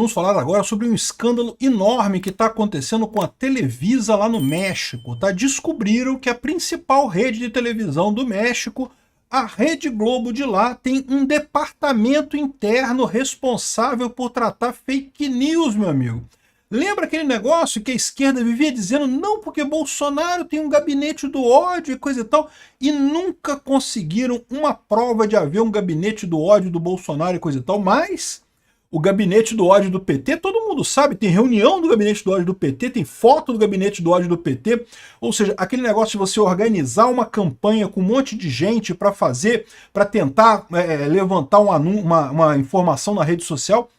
Vamos falar agora sobre um escândalo enorme que está acontecendo com a Televisa lá no México. Tá? Descobriram que a principal rede de televisão do México, a Rede Globo de lá, tem um departamento interno responsável por tratar fake news, meu amigo. Lembra aquele negócio que a esquerda vivia dizendo não, porque Bolsonaro tem um gabinete do ódio e coisa e tal, e nunca conseguiram uma prova de haver um gabinete do ódio do Bolsonaro e coisa e tal, mas o gabinete do ódio do PT, todo mundo sabe, tem reunião do gabinete do ódio do PT, tem foto do gabinete do ódio do PT, ou seja, aquele negócio de você organizar uma campanha com um monte de gente para fazer, para tentar levantar uma informação na rede social.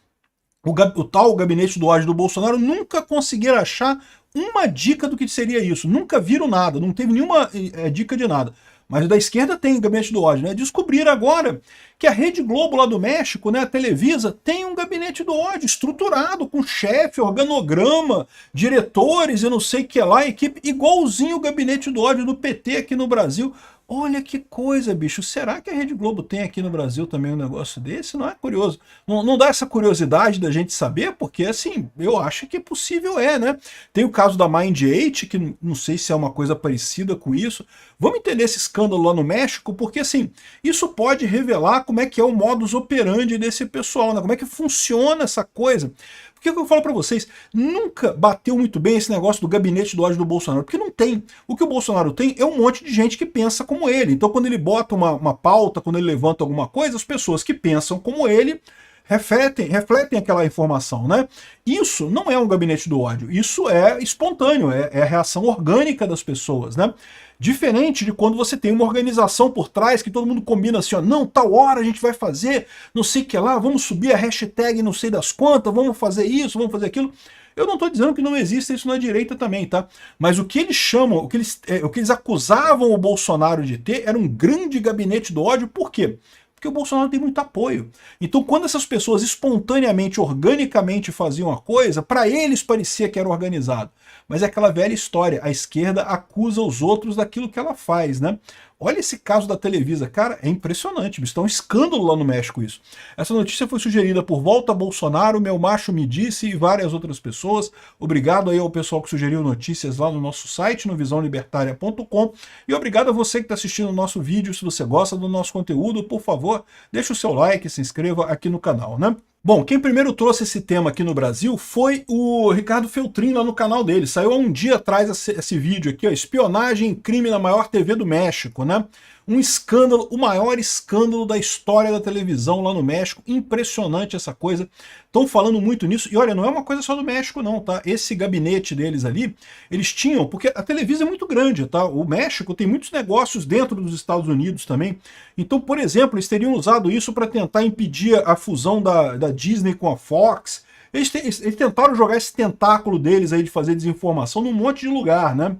O tal gabinete do ódio do Bolsonaro nunca conseguiram achar uma dica do que seria isso. Nunca viram nada, não teve nenhuma dica de nada. Mas o da esquerda tem o gabinete do ódio, né? Descobriram agora que a Rede Globo lá do México, né, a Televisa, tem um gabinete do ódio estruturado, com chefe, organograma, diretores e não sei o que lá, equipe, igualzinho o gabinete do ódio do PT aqui no Brasil. Olha que coisa, bicho. Será que a Rede Globo tem aqui no Brasil também um negócio desse? Não é curioso? Não dá essa curiosidade da gente saber? Porque, assim, eu acho que possível né? Tem o caso da Mind8, que não sei se é uma coisa parecida com isso. Vamos entender esse escândalo lá no México, porque, assim, isso pode revelar como é que é o modus operandi desse pessoal, né? Como é que funciona essa coisa. Porque o que eu falo para vocês, nunca bateu muito bem esse negócio do gabinete do ódio do Bolsonaro, porque não tem. O que o Bolsonaro tem é um monte de gente que pensa como ele. Então quando ele bota uma pauta, quando ele levanta alguma coisa, as pessoas que pensam como ele refletem aquela informação, né? Isso não é um gabinete do ódio, isso é espontâneo, é a reação orgânica das pessoas, né? Diferente de quando você tem uma organização por trás que todo mundo combina assim, ó, não, tal hora a gente vai fazer, não sei o que lá, vamos subir a hashtag não sei das quantas, vamos fazer isso, vamos fazer aquilo. Eu não estou dizendo que não existe isso na direita também, tá? Mas o que eles chamam, o que eles acusavam o Bolsonaro de ter era um grande gabinete do ódio, por quê? Porque o Bolsonaro tem muito apoio. Então, quando essas pessoas espontaneamente, organicamente faziam a coisa, para eles parecia que era organizado. Mas é aquela velha história, a esquerda acusa os outros daquilo que ela faz, né? Olha esse caso da Televisa, cara, é impressionante, está um escândalo lá no México isso. Essa notícia foi sugerida por Volta Bolsonaro, Meu Macho Me Disse e várias outras pessoas. Obrigado aí ao pessoal que sugeriu notícias lá no nosso site, no visãolibertaria.com. E obrigado a você que está assistindo o nosso vídeo. Se você gosta do nosso conteúdo, por favor, deixa o seu like e se inscreva aqui no canal, né? Bom, quem primeiro trouxe esse tema aqui no Brasil foi o Ricardo Feltrin lá no canal dele. Saiu há um dia atrás esse vídeo aqui, ó, espionagem e crime na maior TV do México, né? Um escândalo, o maior escândalo da história da televisão lá no México. Impressionante essa coisa. Estão falando muito nisso. E olha, não é uma coisa só do México não, tá? Esse gabinete deles ali, eles tinham, porque a Televisa é muito grande, tá? O México tem muitos negócios dentro dos Estados Unidos também. Então, por exemplo, eles teriam usado isso para tentar impedir a fusão da Disney com a Fox. Eles tentaram jogar esse tentáculo deles aí de fazer desinformação num monte de lugar, né?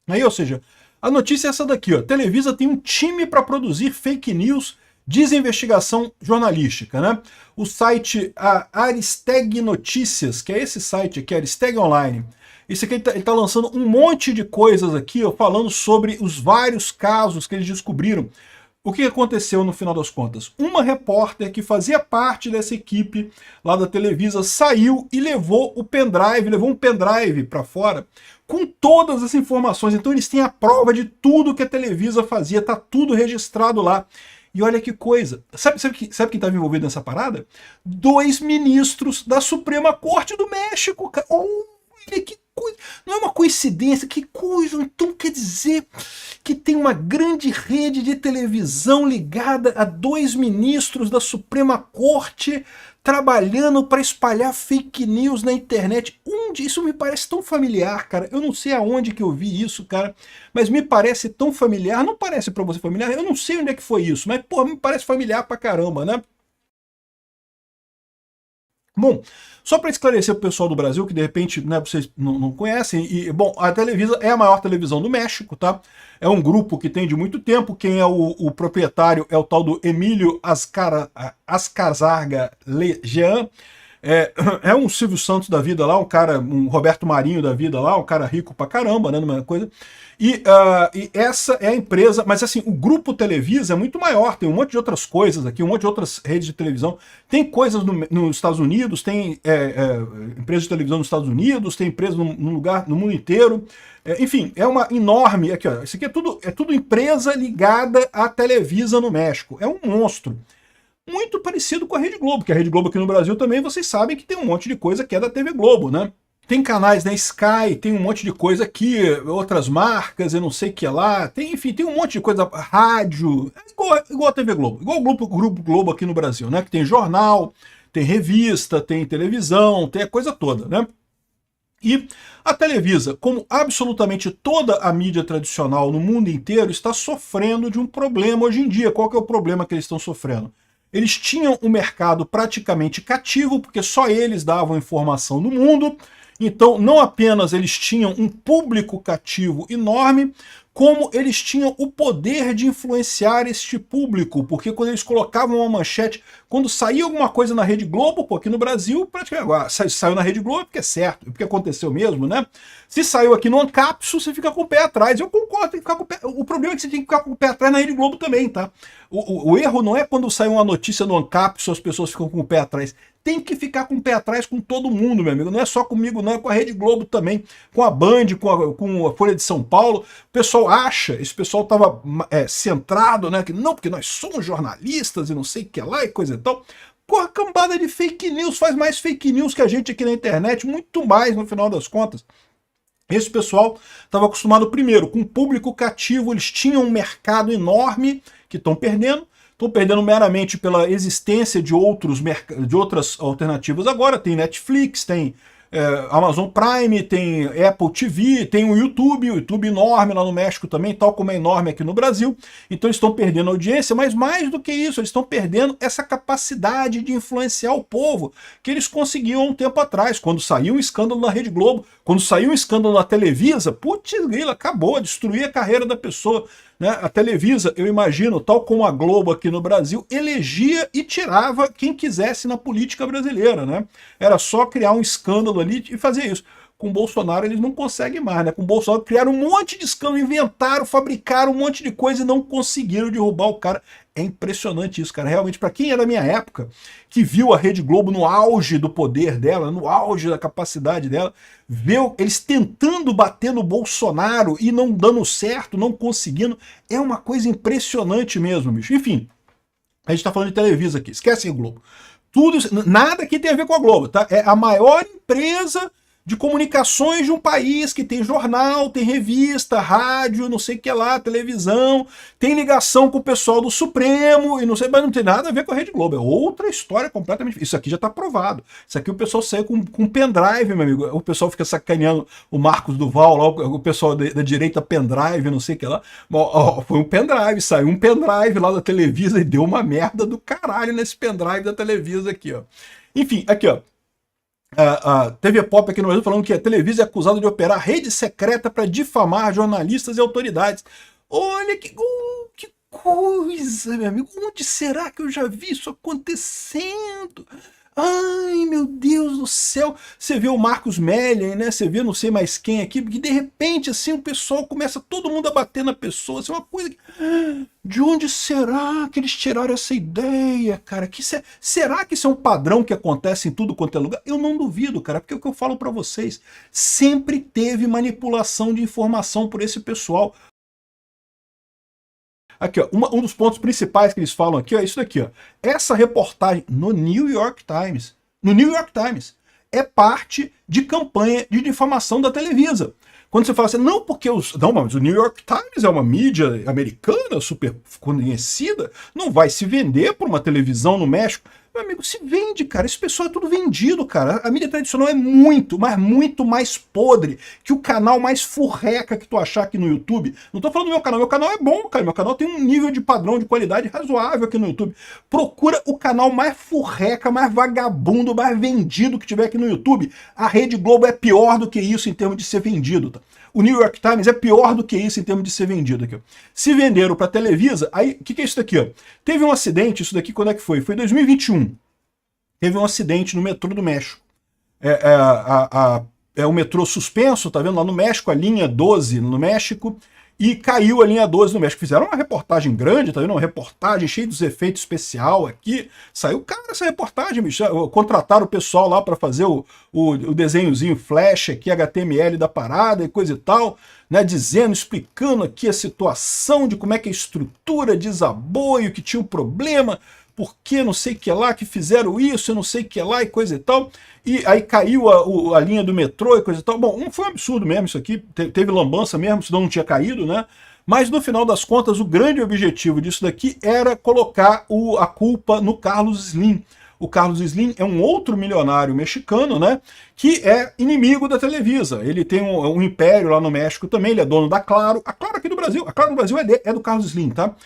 Aí, ou seja, a notícia é essa daqui, ó. Televisa tem um time para produzir fake news, diz investigação jornalística, né? O site Aristeg Notícias, que é esse site aqui, Aristeg Online, esse aqui ele tá lançando um monte de coisas aqui, ó, falando sobre os vários casos que eles descobriram. O que aconteceu no final das contas? Uma repórter que fazia parte dessa equipe lá da Televisa saiu e levou um pendrive para fora com todas as informações. Então eles têm a prova de tudo que a Televisa fazia, tá tudo registrado lá. E olha que coisa, sabe quem estava envolvido nessa parada? 2 ministros da Suprema Corte do México, cara. Olha que coisa, não é uma coincidência, que coisa, então quer dizer que tem uma grande rede de televisão ligada a 2 ministros da Suprema Corte trabalhando para espalhar fake news na internet. Isso me parece tão familiar, cara. Eu não sei aonde que eu vi isso, cara, mas me parece tão familiar. Não parece para você familiar? Eu não sei onde é que foi isso, mas, pô, me parece familiar pra caramba, né? Bom, só para esclarecer para o pessoal do Brasil, que de repente, né, vocês não conhecem, bom, a Televisa é a maior televisão do México, tá? É um grupo que tem de muito tempo, quem é o proprietário é o tal do Emílio Azcárraga Lejean. É um Silvio Santos da vida lá, um cara, um Roberto Marinho da vida lá, um cara rico pra caramba, né, numa coisa. E essa é a empresa, mas assim, o grupo Televisa é muito maior, tem um monte de outras coisas aqui, um monte de outras redes de televisão. Tem coisas nos Estados Unidos, tem empresas de televisão nos Estados Unidos, tem empresas no lugar, no mundo inteiro. Enfim, é uma enorme. Aqui, ó, isso aqui é tudo empresa ligada à Televisa no México. É um monstro. Muito parecido com a Rede Globo, que a Rede Globo aqui no Brasil também, vocês sabem que tem um monte de coisa que é da TV Globo, né? Tem canais na Sky, tem um monte de coisa aqui, outras marcas, eu não sei o que lá, tem, enfim, tem um monte de coisa, rádio, igual a TV Globo, igual o Grupo Globo aqui no Brasil, né? Que tem jornal, tem revista, tem televisão, tem a coisa toda, né? E a Televisa, como absolutamente toda a mídia tradicional no mundo inteiro, está sofrendo de um problema hoje em dia. Qual que é o problema que eles estão sofrendo? Eles tinham um mercado praticamente cativo, porque só eles davam informação no mundo. Então, não apenas eles tinham um público cativo enorme, como eles tinham o poder de influenciar este público, porque quando eles colocavam uma manchete, quando saía alguma coisa na Rede Globo, pô, aqui no Brasil, praticamente agora, saiu na Rede Globo, porque é certo, porque aconteceu mesmo, né? Se saiu aqui no Ancapsu, você fica com o pé atrás. Eu concordo, tem que ficar com o pé. O problema é que você tem que ficar com o pé atrás na Rede Globo também, tá? O erro não é quando sai uma notícia no Ancapsu, as pessoas ficam com o pé atrás. Tem que ficar com o pé atrás com todo mundo, meu amigo. Não é só comigo, não, é com a Rede Globo também, com a Band, com a Folha de São Paulo. O pessoal acha, esse pessoal estava centrado, né? Que não, porque nós somos jornalistas e não sei o que lá e coisa e tal. Porra, cambada de fake news, faz mais fake news que a gente aqui na internet, muito mais no final das contas. Esse pessoal estava acostumado primeiro com público cativo, eles tinham um mercado enorme que estão perdendo meramente pela existência de outras alternativas. Agora tem Netflix, tem Amazon Prime, tem Apple TV, tem o YouTube enorme lá no México também, tal como é enorme aqui no Brasil. Então eles estão perdendo audiência, mas mais do que isso, eles estão perdendo essa capacidade de influenciar o povo que eles conseguiam há um tempo atrás, quando saiu um escândalo na Rede Globo, quando saiu um escândalo na Televisa, putz grila, acabou, destruir a carreira da pessoa. Né? A Televisa, eu imagino, tal como a Globo aqui no Brasil, elegia e tirava quem quisesse na política brasileira. Né? Era só criar um escândalo ali e fazer isso. Com o Bolsonaro eles não conseguem mais, né? Com o Bolsonaro criaram um monte de escândalo, inventaram, fabricaram um monte de coisa e não conseguiram derrubar o cara. É impressionante isso, cara. Realmente, para quem é da minha época, que viu a Rede Globo no auge do poder dela, no auge da capacidade dela, viu eles tentando bater no Bolsonaro e não dando certo, não conseguindo, é uma coisa impressionante mesmo, bicho. Enfim, a gente tá falando de Televisa aqui, esquece o Globo. Tudo isso, nada aqui tem a ver com a Globo, tá? É a maior empresa de comunicações de um país que tem jornal, tem revista, rádio, não sei o que lá, televisão, tem ligação com o pessoal do Supremo, e não sei, mas não tem nada a ver com a Rede Globo. É outra história completamente. Isso aqui já está provado. Isso aqui o pessoal saiu com pendrive, meu amigo. O pessoal fica sacaneando o Marcos Duval, lá, o pessoal da direita pendrive, não sei o que lá. Foi um pendrive, saiu um pendrive lá da Televisa e deu uma merda do caralho nesse pendrive da Televisa aqui, ó. Enfim, aqui, ó. A TV Pop aqui no Brasil falando que a Televisa é acusada de operar rede secreta para difamar jornalistas e autoridades. Olha que coisa, meu amigo. Onde será que eu já vi isso acontecendo? Ai, meu Deus do céu. Você vê o Marcos Mellen, né? Você vê não sei mais quem aqui, porque de repente, assim, o pessoal começa todo mundo a bater na pessoa. Assim, uma coisa que... De onde será que eles tiraram essa ideia, cara? Será que isso é um padrão que acontece em tudo quanto é lugar? Eu não duvido, cara, porque é o que eu falo pra vocês. Sempre teve manipulação de informação por esse pessoal. Aqui, ó, um dos pontos principais que eles falam aqui, ó, é isso daqui, ó. Essa reportagem no New York Times, é parte de campanha de difamação da Televisa. Quando você fala assim, não, porque não, mas o New York Times é uma mídia americana super conhecida, não vai se vender por uma televisão no México. Meu amigo, se vende, cara. Esse pessoal é tudo vendido, cara. A mídia tradicional é muito, mas muito mais podre que o canal mais furreca que tu achar aqui no YouTube. Não tô falando do meu canal. Meu canal é bom, cara. Meu canal tem um nível de padrão de qualidade razoável aqui no YouTube. Procura o canal mais furreca, mais vagabundo, mais vendido que tiver aqui no YouTube. A Rede Globo é pior do que isso em termos de ser vendido, tá? O New York Times é pior do que isso em termos de ser vendido aqui. Se venderam para Televisa, aí o que é isso daqui? Ó? Teve um acidente, isso daqui quando é que foi? Foi em 2021. teve um acidente no metrô do México. É o metrô suspenso, tá vendo? Lá no México, a linha 12 no México, e caiu a linha 12 no México. Fizeram uma reportagem grande, tá vendo? Uma reportagem cheia dos efeitos especial aqui. Saiu cara essa reportagem, bicho. Contrataram o pessoal lá para fazer o desenhozinho flash aqui, HTML da parada e coisa e tal, né? Dizendo, explicando aqui a situação de como é que a estrutura desabou e que tinha um problema, porque não sei o que lá, que fizeram isso, eu não sei o que lá e coisa e tal. E aí caiu a linha do metrô e coisa e tal. Bom, foi um absurdo mesmo isso aqui, teve lambança mesmo, senão não tinha caído, né? Mas no final das contas, o grande objetivo disso daqui era colocar a culpa no Carlos Slim. O Carlos Slim é um outro milionário mexicano, né? Que é inimigo da Televisa. Ele tem um império lá no México também, ele é dono da Claro. A Claro aqui do Brasil, a Claro do Brasil é do Carlos Slim, tá?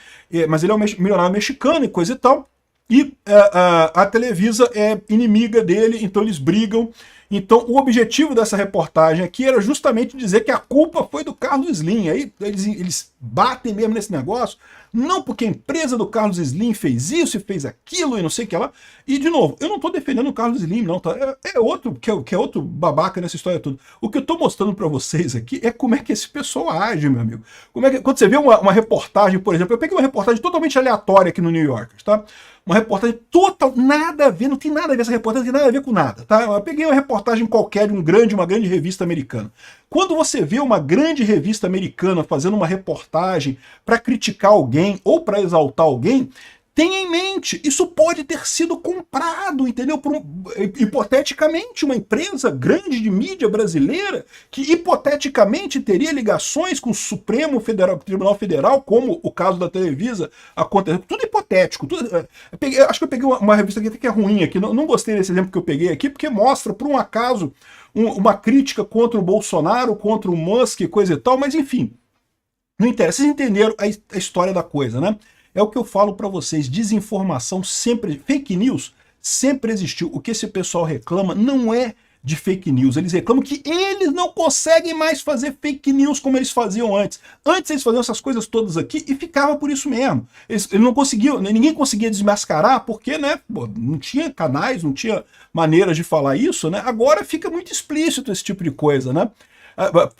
Mas ele é um milionário mexicano e coisa e tal. E a Televisa é inimiga dele, então eles brigam. Então o objetivo dessa reportagem aqui era justamente dizer que a culpa foi do Carlos Slim. Aí eles batem mesmo nesse negócio. Não porque a empresa do Carlos Slim fez isso e fez aquilo e não sei o que lá. E, de novo, eu não estou defendendo o Carlos Slim, não, tá? É outro, que é outro babaca nessa história toda. O que eu estou mostrando para vocês aqui é como é que esse pessoal age, meu amigo. Como é que, quando você vê uma reportagem, por exemplo, eu peguei uma reportagem totalmente aleatória aqui no New Yorker, tá? Uma reportagem total, nada a ver, não tem nada a ver essa reportagem, não tem nada a ver com nada, tá? Eu peguei uma reportagem qualquer de uma grande revista americana. Quando você vê uma grande revista americana fazendo uma reportagem para criticar alguém ou para exaltar alguém, tenha em mente, isso pode ter sido comprado, entendeu? Por hipoteticamente, uma empresa grande de mídia brasileira que hipoteticamente teria ligações com o Supremo Tribunal Federal, como o caso da Televisa aconteceu. Tudo hipotético. Acho que eu peguei uma revista aqui que é ruim aqui. Não gostei desse exemplo que eu peguei aqui, porque mostra, por um acaso, uma crítica contra o Bolsonaro, contra o Musk e coisa e tal, mas enfim, não interessa. Vocês entenderam a história da coisa, né? É o que eu falo para vocês, desinformação sempre, fake news sempre existiu. O que esse pessoal reclama não é de fake news, eles reclamam que eles não conseguem mais fazer fake news como eles faziam antes. Antes eles faziam essas coisas todas aqui e ficava por isso mesmo. Eles não conseguiam, ninguém conseguia desmascarar porque, né, pô, não tinha canais, não tinha maneiras de falar isso, né? Agora fica muito explícito esse tipo de coisa, né?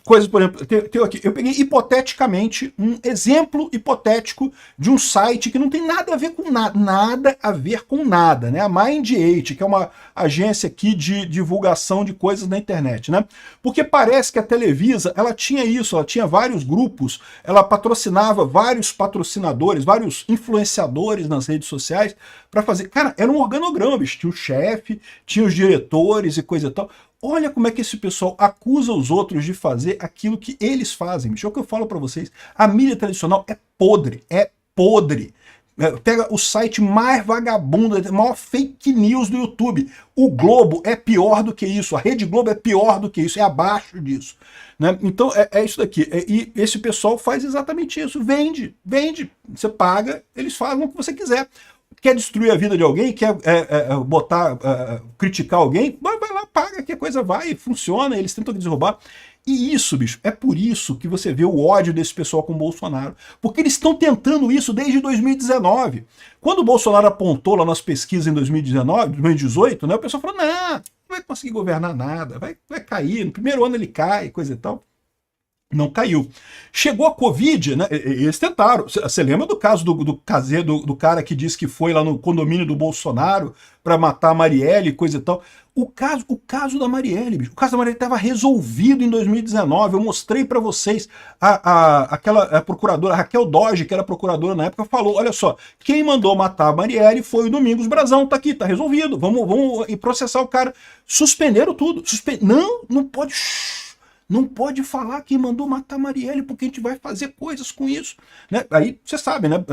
Coisas, por exemplo, aqui, eu peguei hipoteticamente um exemplo hipotético de um site que não tem nada a ver com nada a ver com nada, né? A Mind8, que é uma agência aqui de divulgação de coisas na internet, né? Porque parece que a Televisa, ela tinha isso, ela tinha vários grupos, ela patrocinava vários patrocinadores, vários influenciadores nas redes sociais para fazer. Cara, era um organograma, bicho. Tinha o chefe, tinha os diretores e coisa e tal. Olha como é que esse pessoal acusa os outros de fazer aquilo que eles fazem. Bicho, é o que eu falo para vocês. A mídia tradicional é podre, é podre. Pega o site mais vagabundo, maior fake news do YouTube. O Globo é pior do que isso, a Rede Globo é pior do que isso, é abaixo disso. Né? Então é isso daqui. E esse pessoal faz exatamente isso. Vende. Você paga, eles fazem o que você quiser. Quer destruir a vida de alguém, quer criticar alguém, vai lá, paga que a coisa vai, funciona, eles tentam derrubar. E isso, bicho, é por isso que você vê o ódio desse pessoal com o Bolsonaro. Porque eles estão tentando isso desde 2019. Quando o Bolsonaro apontou lá nas pesquisas em 2019, 2018, né, o pessoal falou, não vai conseguir governar nada, vai cair, no primeiro ano ele cai, coisa e tal. Não caiu. Chegou a Covid, né? Eles tentaram. Você lembra do caso do cara que disse que foi lá no condomínio do Bolsonaro para matar a Marielle, coisa e tal? O caso da Marielle, bicho. O caso da Marielle estava resolvido em 2019. Eu mostrei para vocês. Aquela procuradora, Raquel Dodge, que era procuradora na época, falou: olha só, quem mandou matar a Marielle foi o Domingos Brazão. Tá aqui, tá resolvido. Vamos processar o cara. Suspenderam tudo. Não pode. Não pode falar que mandou matar Marielle, porque a gente vai fazer coisas com isso. Né? Aí você sabe, né?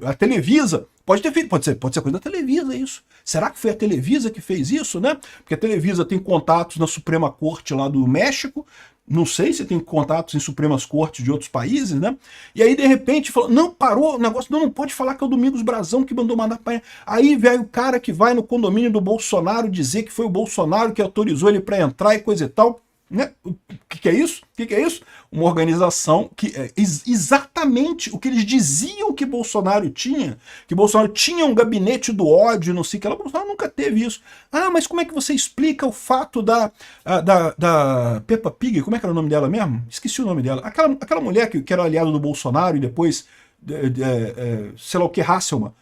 A Televisa pode ter feito, pode ser coisa da Televisa isso. Será que foi a Televisa que fez isso, né? Porque a Televisa tem contatos na Suprema Corte lá do México. Não sei se tem contatos em Supremas Cortes de outros países, né? E aí, de repente, falou, não, parou o negócio, não pode falar que é o Domingos Brazão que mandou mandar para. Aí vem o cara que vai no condomínio do Bolsonaro dizer que foi o Bolsonaro que autorizou ele para entrar e coisa e tal. Né? O que é isso? O que é isso? Uma organização que é exatamente o que eles diziam que Bolsonaro tinha um gabinete do ódio, não sei o que lá. Bolsonaro nunca teve isso. Ah, mas como é que você explica o fato da Peppa Pig, como é que era o nome dela mesmo? Esqueci o nome dela. Aquela mulher que era aliada do Bolsonaro e depois, sei lá o que, Hasselmann.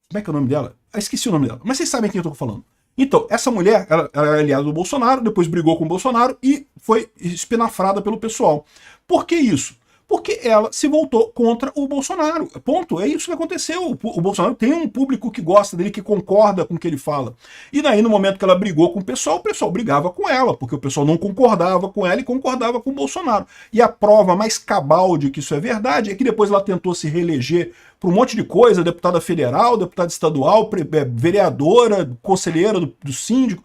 Como é que é o nome dela? Ah, esqueci o nome dela. Mas vocês sabem quem eu tô falando. Então, essa mulher, ela era aliada do Bolsonaro, depois brigou com o Bolsonaro e foi espinafrada pelo pessoal. Por que isso? Porque ela se voltou contra o Bolsonaro. Ponto. É isso que aconteceu. O Bolsonaro tem um público que gosta dele, que concorda com o que ele fala. E daí, no momento que ela brigou com o pessoal brigava com ela, porque o pessoal não concordava com ela e concordava com o Bolsonaro. E a prova mais cabal de que isso é verdade é que depois ela tentou se reeleger por um monte de coisa, deputada federal, deputada estadual, vereadora, conselheira do síndico,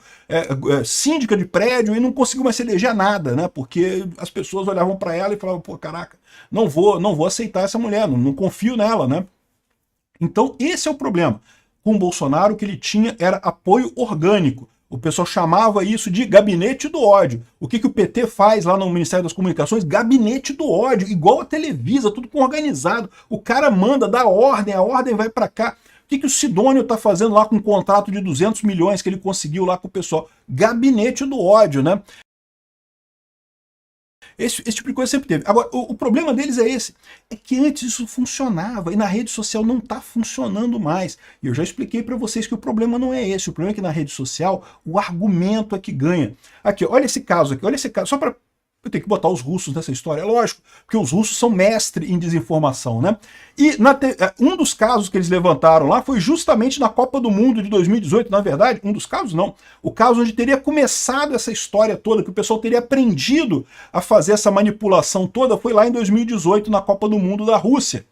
síndica de prédio, e não conseguiu mais se eleger a nada, né? Porque as pessoas olhavam para ela e falavam, pô, caraca, não vou aceitar essa mulher, não confio nela, né? Então esse é o problema. Com o Bolsonaro, o que ele tinha era apoio orgânico. O pessoal chamava isso de gabinete do ódio. O que o PT faz lá no Ministério das Comunicações? Gabinete do ódio, igual a Televisa, tudo organizado. O cara manda, dá ordem, a ordem vai para cá. O que o Sidônio está fazendo lá com um contrato de 200 milhões que ele conseguiu lá com o pessoal? Gabinete do ódio, né? Esse tipo de coisa sempre teve. Agora, o problema deles é esse. É que antes isso funcionava e na rede social não está funcionando mais. E eu já expliquei para vocês que o problema não é esse. O problema é que na rede social o argumento é que ganha. Aqui, olha esse caso aqui. Olha esse caso. Só para... Eu tenho que botar os russos nessa história, é lógico, porque os russos são mestres em desinformação, né? E um dos casos que eles levantaram lá foi justamente na Copa do Mundo de 2018, na verdade, um dos casos não, o caso onde teria começado essa história toda, que o pessoal teria aprendido a fazer essa manipulação toda, foi lá em 2018, na Copa do Mundo da Rússia.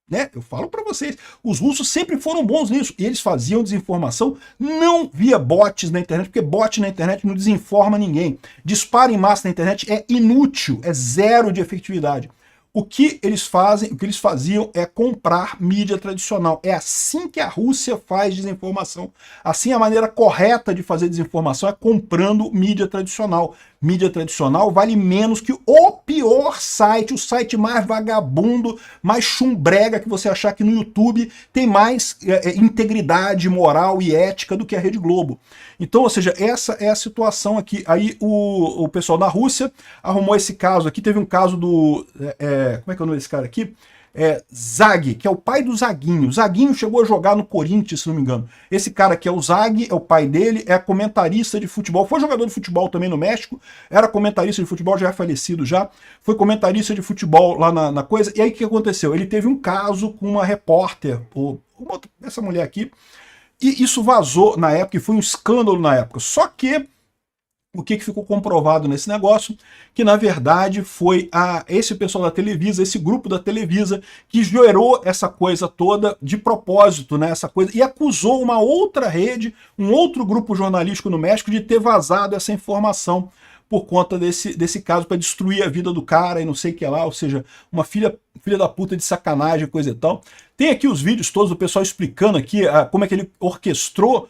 Né? Eu falo para vocês, os russos sempre foram bons nisso, e eles faziam desinformação não via bots na internet, porque bot na internet não desinforma ninguém. Disparo em massa na internet é inútil, é zero de efetividade. O que eles faziam é comprar mídia tradicional. É assim que a Rússia faz desinformação. Assim, a maneira correta de fazer desinformação é comprando mídia tradicional. Mídia tradicional vale menos que o pior site, o site mais vagabundo, mais chumbrega que você achar que no YouTube tem mais integridade moral e ética do que a Rede Globo. Então, ou seja, essa é a situação aqui. Aí o pessoal da Rússia arrumou esse caso aqui, teve um caso do... como é que é o nome desse cara aqui? Zag, que é o pai do Zaguinho. O Zaguinho chegou a jogar no Corinthians, se não me engano. Esse cara que é o Zag, é o pai dele, é comentarista de futebol. Foi jogador de futebol também no México, era comentarista de futebol, já é falecido já. Foi comentarista de futebol lá na coisa. E aí o que aconteceu? Ele teve um caso com uma repórter, essa mulher aqui, e isso vazou na época, e foi um escândalo na época. Só que o que ficou comprovado nesse negócio? Que, na verdade, foi esse pessoal da Televisa, esse grupo da Televisa, que gerou essa coisa toda de propósito, né? Essa coisa, e acusou uma outra rede, um outro grupo jornalístico no México, de ter vazado essa informação por conta desse caso, para destruir a vida do cara e não sei o que lá, ou seja, uma filha da puta de sacanagem, coisa e tal. Tem aqui os vídeos todos do pessoal explicando aqui como é que ele orquestrou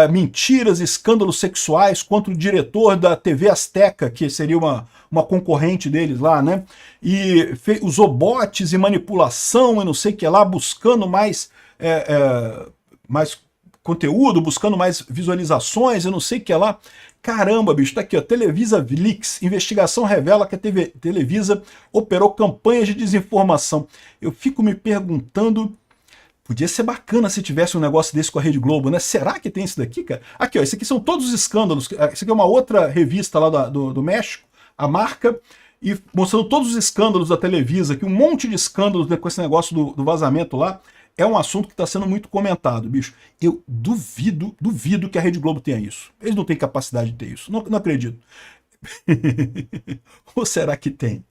mentiras, escândalos sexuais contra o diretor da TV Azteca, que seria uma concorrente deles lá, né? E usou bots e manipulação e não sei o que lá, buscando mais conteúdo, buscando mais visualizações, eu não sei o que lá. Caramba, bicho, tá aqui, ó, Televisa Leaks, investigação revela que a Televisa operou campanhas de desinformação. Eu fico me perguntando, podia ser bacana se tivesse um negócio desse com a Rede Globo, né? Será que tem isso daqui, cara? Aqui, ó, esse aqui são todos os escândalos, isso aqui é uma outra revista lá do México, a Marca, e mostrando todos os escândalos da Televisa, aqui um monte de escândalos com esse negócio do vazamento lá. É um assunto que está sendo muito comentado, bicho. Eu duvido que a Rede Globo tenha isso. Eles não têm capacidade de ter isso. Não acredito. Ou será que tem?